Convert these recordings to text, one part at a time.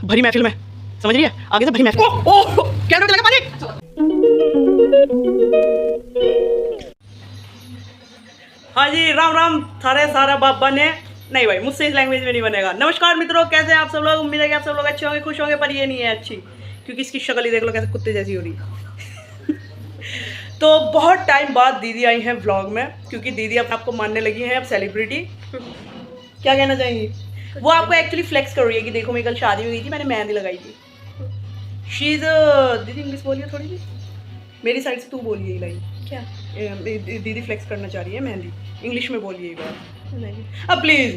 भरी महफिल में, समझ रही है, आगे से भरी महफिल। ओह क्या लगा पानी। हाँ जी, राम राम थारे सारा बाप बने। नहीं भाई, मुझसे इस लैंग्वेज में नहीं बनेगा। नमस्कार मित्रों, कैसे हैं आप सब लोग। उम्मीद है कि आप सब लोग अच्छे होंगे, खुश होंगे, पर ये नहीं है अच्छी, क्योंकि इसकी शक्ल ही देख लो कैसे कुत्ते जैसी हो रही है। तो बहुत टाइम बाद दीदी आई हैं व्लॉग में, क्योंकि दीदी अब आपको मानने लगी हैं अब सेलिब्रिटी। क्या कहना चाहेंगी? वो आपको एक्चुअली फ्लेक्स कर रही है कि देखो मेरी कल शादी हुई थी, मैंने मेहंदी लगाई थी। शी इज दीदी इंग्लिश बोलिए थोड़ी सी, मेरी साइड से तू बोलिए लाइन। क्या दीदी फ्लेक्स करना चाह रही है मेहंदी, इंग्लिश में बोलिए एक बार please.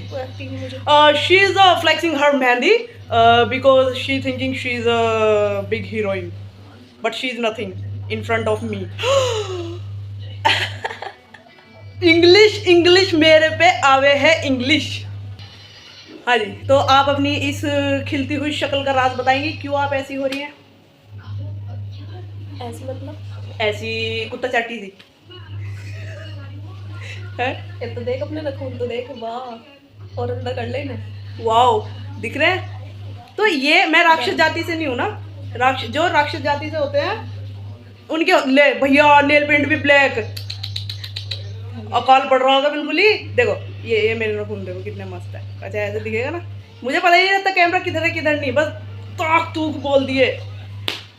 She is flexing her mehndi because she thinking she is a big heroine, but she is nothing in front of me. English मेरे पे आवे है इंग्लिश। हाँ जी, तो आप अपनी इस खिलती हुई शक्ल का राज बताएंगी, क्यों आप ऐसी हो रही हैं? ऐसी मतलब ऐसी कुत्ता चाटी सी है। ये तो देख अपने नखून तो देख, वाह, और अंदर कर ले ना, वाओ दिख रहे हैं। तो ये मैं राक्षस जाति से नहीं हूँ ना, जो राक्षस जाति से होते हैं उनके ले भैया नेल पेंट भी ब्लैक, अकाल पड़ रहा होगा बिल्कुल ही। देखो ये मेरे नखून देखो कितने मस्त है। अच्छा ऐसे दिखेगा ना, मुझे पता ही नहीं रहता कैमरा किधर है किधर नहीं, बस ताक तूक बोल दिए।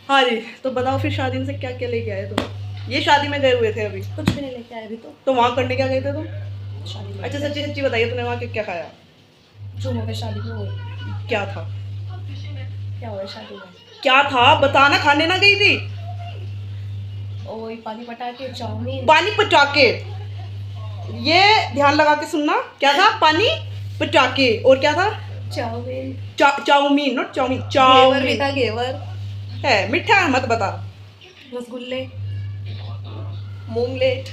हाँ जी, तो बताओ फिर शादी में से क्या क्या लेके आए तुम? ये शादी में गए हुए थे अभी? कुछ भी नहीं लेके आए अभी तो वहाँ करने क्या गए थे तुम? शादी में। अच्छा सच्ची सच्ची बताइए, तुमने वहाँ क्या खाया? जो हो गया शादी में, वो क्या था? क्या हुआ शादी में? क्या था बताना, खाने ना गई थी? ओए पानी पटाखे, चाउमीन। पानी पटाखे, ये ध्यान लगा के सुनना। क्या था? पानी पटाखे, और क्या था? चाउमीन। चाउमीन, नॉट चाउमीन, घेवर भी था, घेवर है। मीठा मत बता। रसगुल्ले, मूंगलेट।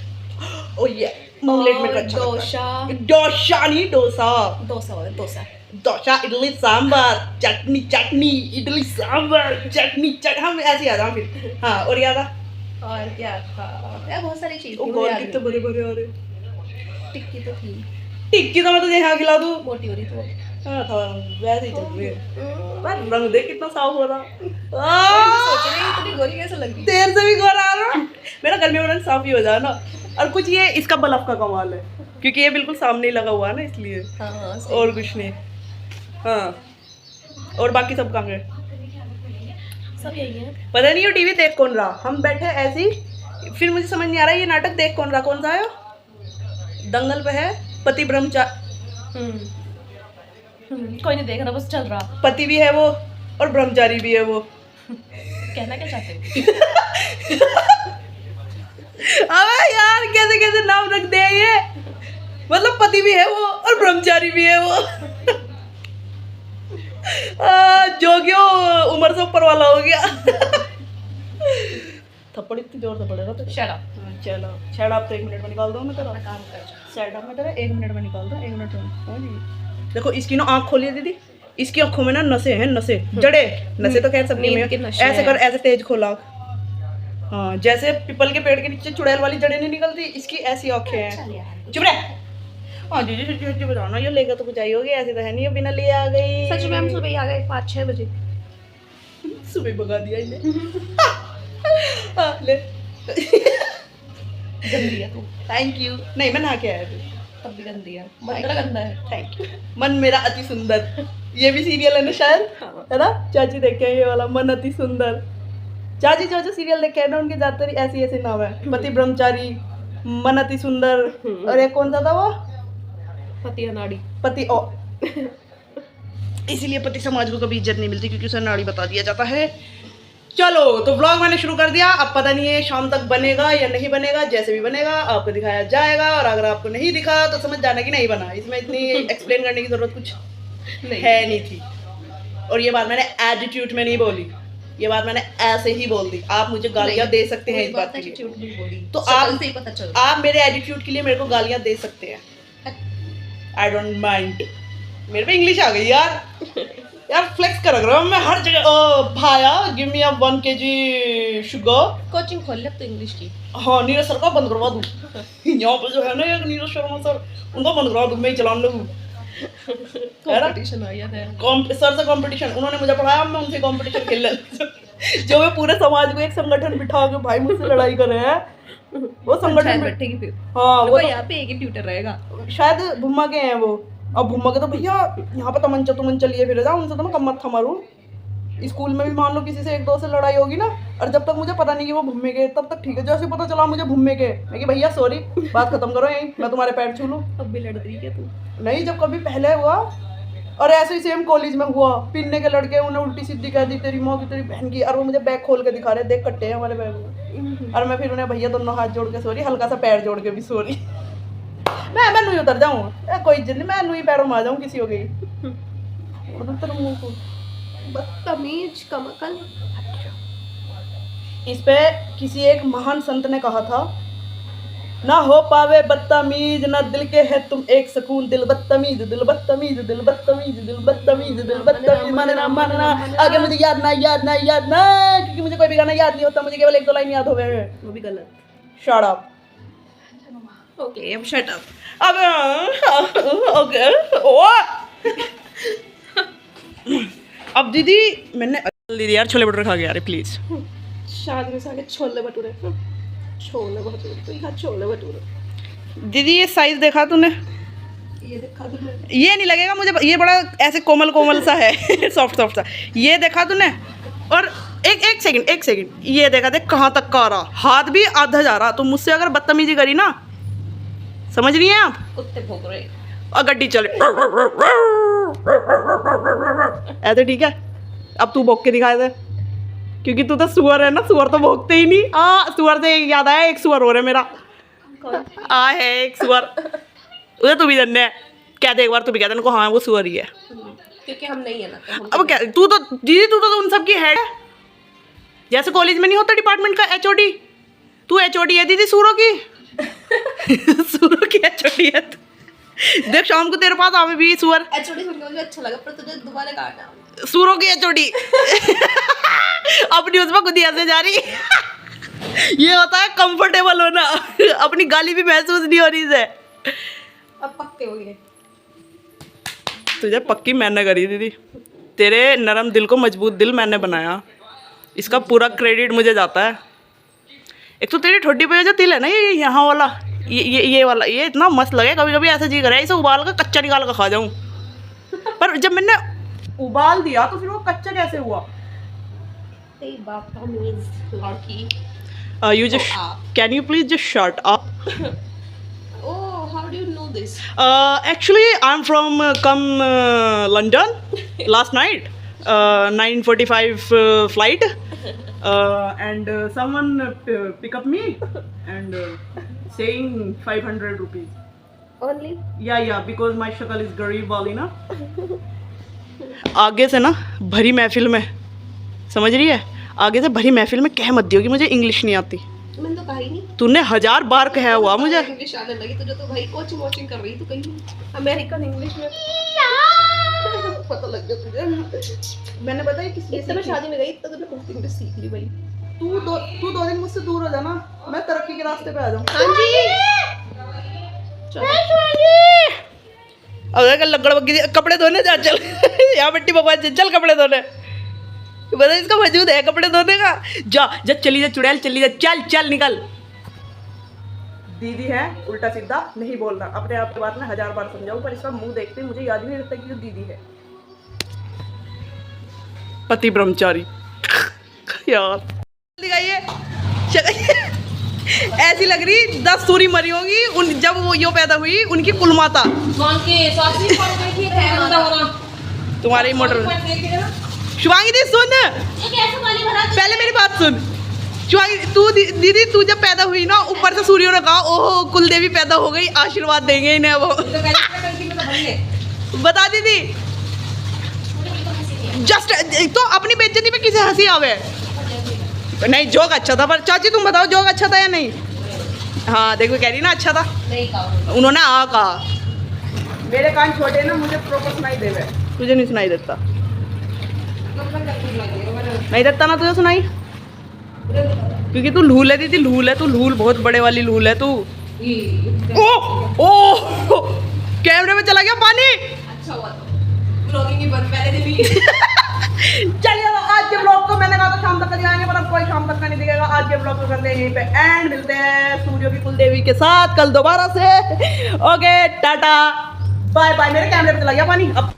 ओ ये मूंगलेट में अच्छा डोसा, डोसा नहीं डोसा, डोसा वाला डोसा, डोसा इडली सांभर, चटनी इडली सांभर, चटनी हम ऐसे याद है फिर। हाँ और क्या था? और क्या था यार, बहुत सारी चीज ओ थी, गॉड कितने बड़े बड़े आ रहे। टिक्की तो थी, टिक्की तो मैं तुझे यहाँ खिला दूँ। मोटी हो रही तो हाँ था, वैसे ही चल रही है। पर रंग देख कितना साफ हो रहा। सोच रही इतनी गोरी कैसे लग रही? देर से भी गोरा आ रहा। मेरा गर्मी में रंग साफ ही हो जाए ना। और कुछ ये इसका बल्ब का कमाल है, क्योंकि ये बिल्कुल सामने ही लगा हुआ है ना, इसलिए। हाँ, और कुछ नहीं। हाँ और बाकी सब कहाँ गए? सब यही है। पता नहीं ये टीवी देख कौन रहा, हम बैठे ऐसे ही। फिर मुझे समझ नहीं आ रहा ये नाटक देख कौन रहा, कौन सा है? दंगल पे है पति ब्रह्मचारी। कोई नहीं देख रहा, बस चल रहा। पति भी है वो और ब्रह्मचारी भी है वो। कहना क्या चाहते हो? अबे यार कैसे कैसे नाम रख दे ये, मतलब पति भी है वो और ब्रह्मचारी भी है वो। जोगियो उम्र से ऊपर वाला हो गया। थप्पड़ इतनी जोर से पड़ेगा तो शट अप। चलो शट अप तो 1 मिनट में निकाल दो। मैं तेरा काम कर। शट अप मैं तेरा 1 मिनट में निकाल दो, 1 मिनट में। देखो इसकी ना आँख खोलिए दीदी, इसकी आँखों में ना नसें हैं, नसें जड़े नसें तो खैर सबकी में ऐसे कर, ऐसे तेज खोला। हाँ जैसे पीपल के पेड़ के नीचे चुड़ैल वाली जड़ें नहीं निकलती, इसकी ऐसी आँखें हैं। चुप रह। हाँ जी जी सच्ची सच्ची बताना, ये लेकर तो कुछ आई होगी, ऐसे तो है नहीं बिना ले आ गई। सच में हम सुबह ही आ गए 5-6 बजे। सुबह भगा दिया इन्हें। हाँ, ले। गंदी है तू। Thank you. नहीं मैं नहा के आया थी। तब भी गंदी है, मन तेरा गंदा है। Thank you. मन मेरा अति सुंदर, ये भी सीरियल है ना शायद, है ना? चाची देखे हैं ये वाला मन अति सुंदर। चाची जो सीरियल देखे है ना उनके ज्यादातर ऐसे ऐसे नाम है, पति ब्रह्मचारी, मन अति सुंदर, और एक कौन सा था वो? पति अनाड़ी। पति ओ इसीलिए पति समाज को कभी इज्जत नहीं मिलती, क्योंकि उसे नाड़ी बता दिया जाता है। चलो तो व्लॉग मैंने शुरू कर दिया, अब पता नहीं है शाम तक बनेगा या नहीं बनेगा, जैसे भी बनेगा आपको दिखाया जाएगा, और अगर आपको नहीं दिखा तो समझ जाना कि नहीं बना। इसमें इतनी एक्सप्लेन करने की जरूरत कुछ नहीं थी। और ये बात मैंने एटीट्यूड में नहीं बोली, ये बात मैंने ऐसे ही बोल दी। आप मुझे गालियाँ दे सकते हैं इस बात के लिए, तो आप मेरे एटीट्यूड के लिए मेरे को गालियाँ दे सकते हैं, आई डोंट माइंड। मेरे पे इंग्लिश आ गई यार। यार फ्लेक्स कर रहा हूँ मैं हर जगह। भाया give me 1 kg sugar. Coaching खोल ले तो इंग्लिश की। हाँ नीरज सर का बंद करवा दूँ। यहाँ पे जो है ना एक नीरज शर्मा सर, उनका बंद करवा दूँ, मैं ही चलाने लगूँ। कंपटीशन आ गया था। सर से कंपटीशन, उन्होंने मुझे पढ़ाया, मैं उनसे कंपटीशन खेल लेता। जो मैं पूरे समाज को एक संगठन बिठा के भाई मुझसे लड़ाई कर रहे हैं, वो संगठन बैठेगी फिर। हाँ वो यहाँ पे एक ही ट्यूटर रहेगा शायद भुम्मा के हैं वो। अब भुम्मा के तो भैया यहाँ पे तमंचा तुमंचा लिए फिर जाओ, उनसे तो मैं कम मत मारूं। स्कूल में भी मान लो किसी से एक दो से लड़ाई होगी ना, और जब तक मुझे पता नहीं कि वो भुम्मे के, तब तक ठीक है। जैसे पता चला मुझे भुम्मे के, मैं कि भैया सॉरी, बात खत्म करो यहीं, मैं तुम्हारे पैर छू लूं। अब भी लड़ रही है तू? नहीं, जब कभी पहले हुआ, और ऐसे ही सेम कॉलेज में हुआ, पिन्ने के लड़के उन्हें उल्टी सीधी कह दी तेरी माँ की तेरी बहन की, और वो मुझे बैग खोल के दिखा रहे, देख कट्टे हैं हमारे बैग में। और मैं फिर उन्हें भैया दोनों हाथ जोड़ के सॉरी, हल्का सा पैर जोड़ के भी सॉरी। मैं नहीं उतर जाऊँ, कोई इज्जत नहीं, मैं नहीं पैरों में आ जाऊँ किसी हो गई। बदतमीज कमकल। इस पे किसी एक महान संत ने कहा था, ना हो पावे बदतमीज ना दिल के है तुम एक सुकून, दिल बदतमीज दिल बदतमीज दिल बदतमीज दिल बदतमीज दिल बदतमीज, मानना मानना। आगे मुझे याद ना, क्योंकि मुझे कोई भी गाना याद नहीं होता, मुझे केवल एक दो लाइन याद हो गए। वो भी गलत। Shut up. ओके अब शट अप। अब ओके ओ अब दीदी मैंने दीदी यार छोले भटूरे खा गया, अरे प्लीज। शादी में साले छोले भटूरे, छोले भटूरे तो यहाँ छोले भटूरे। दीदी ये साइज देखा तूने? ये देखा तुमने? ये नहीं लगेगा मुझे, ये बड़ा ऐसे कोमल कोमल सा है सॉफ्ट सॉफ्ट सा। ये देखा तूने? और एक सेकंड, ये देखा, देख कहाँ तक का आ रहा, हाथ भी आधा जा रहा। तो मुझसे अगर बदतमीजी करी ना, समझ रही हैं आप? कुत्ते भौंक रहे और गड्डी चले ऐसे, ठीक है? अब तू भौंक के दिखाए दे, क्योंकि तू तो सुअर है ना, सुअर तो भौंकते ही नहीं। सुअर से याद आया, एक सुअर हो रहा है मेरा। कौन? है एक सुअर, उधर तू भी जानने है, क्या दे एक बार तू भी कहते हाँ वो सुअर ही है। क्योंकि हम नहीं है ना, तो हम अब क्या तू तो दीदी, तू तो उन सब की हेड है। जैसे कॉलेज में नहीं होता डिपार्टमेंट का एचओडी, तू एचओडी है दीदी सूरों की। सूरों की एचओडी है तू। देख शाम को तेरे पास आवे भी सुअर। एचओडी सुनकर मुझे अच्छा लगा, पर तुझे दोबारा काटना। सूरों की एचओडी अपनी उसमें खुद ही ऐसे जा रही। ये होता है कंफर्टेबल होना, अपनी गाली भी महसूस नहीं हो रही से। अब पक्के हो गए। तुझे पक्की मैंने करी दीदी, तेरे नरम दिल को मजबूत दिल मैंने बनाया, इसका पूरा क्रेडिट मुझे जाता है। एक तो तेरी ठोडी पे जो तिल है ना, ये यहाँ वाला, ये वाला, ये इतना मस्त लगे, कभी कभी ऐसा जी करे इसे उबाल कर कच्चा निकाल कर खा जाऊँ। पर जब मैंने उबाल दिया तो फिर वो कच्चा कैसे हुआ? तेरी बाप का मीज लड़की। You just can you please just shut up? Oh, how do you know this? Actually, I'm from London last night, 9:45 flight, and someone pick up me and saying 500 rupees. Only? Yeah, because my shakal is garib wali ना। आगे से ना भरी महफिल में, समझ रही है? आगे से भरी महफिल में कह मत दियो कि मुझे इंग्लिश नहीं आती। मैंने तो कहा ही नहीं। तूने 1000 बार कहा हुआ मुझे। इंग्लिश आने लगी तुझे तो भाई, कोचिंग कर रही तू कहीं अमेरिकन इंग्लिश में। पता लग गया तुझे। मैंने बताया किसी इससे मैं शादी में गई तो तुमने कुछ इंग्लिश सीख ली भाई। तू दो दिन मुझसे दूर हो जाना, मैं तरक्की के रास्ते पे आ जाऊँ। हाँ जी। अब लगड़ बग्गी कपड़े धोने जा, चल यहाँ मिट्टी बकवास, चल कपड़े धोने। बता इसका वजूद है कपड़े धोने का। जा चली जा चुड़ैल, चली जा, चल निकल। दीदी है उल्टा सीधा नहीं बोलना, अपने आप की बात में 1000 बार समझाऊं, पर इसका मुंह देखते मुझे याद ही नहीं रहता कि ये दीदी है। पति ब्रह्मचारी यार दिखाइए, ऐसी लग रही 10 सूरी मरी होगी उन, जब वो यो पैदा हुई उनकी कुल माता। तुम्हारे मोटर शिवांगी दी सुन, पहले मेरी बात सुन शिवांगी, तू दीदी तू जब पैदा हुई ना, ऊपर से सूर्यों ने कहा ओहो कुल देवी पैदा हो गई, आशीर्वाद देंगे इन्हें। वो बता दीदी, जस्ट तो अपनी बेइज्जती पे किसे हंसी आवे? नहीं जोक अच्छा था, पर चाची तुम बताओ जोक अच्छा था या नहीं? हाँ देखो कह रही ना अच्छा था, उन्होंने कहा। मेरे कान छोटे ना, मुझे प्रॉपर सुनाई दे रहे, तुझे नहीं सुनाई देता। नहीं देता ना तुझे सुनाई, क्योंकि तू लूल है दीदी, लूल है तू, लूल बहुत बड़े वाली लूल है तू। ओ कैमरे में चला गया पानी। अच्छा हुआ तो ब्लॉगिंग ही बंद पहले दिन ही। चलिए तो आज के ब्लॉग को मैंने कहा तो शाम तक कर जाएंगे, पर अब कोई शाम तक का नहीं दिखेगा। आज के ब्लॉग को करते हैं यहीं पे एंड, मिलते हैं सूर्य की कुलदेवी के साथ कल दोबारा से। Okay tata bye bye. मेरे कैमरे पे चला गया पानी अब।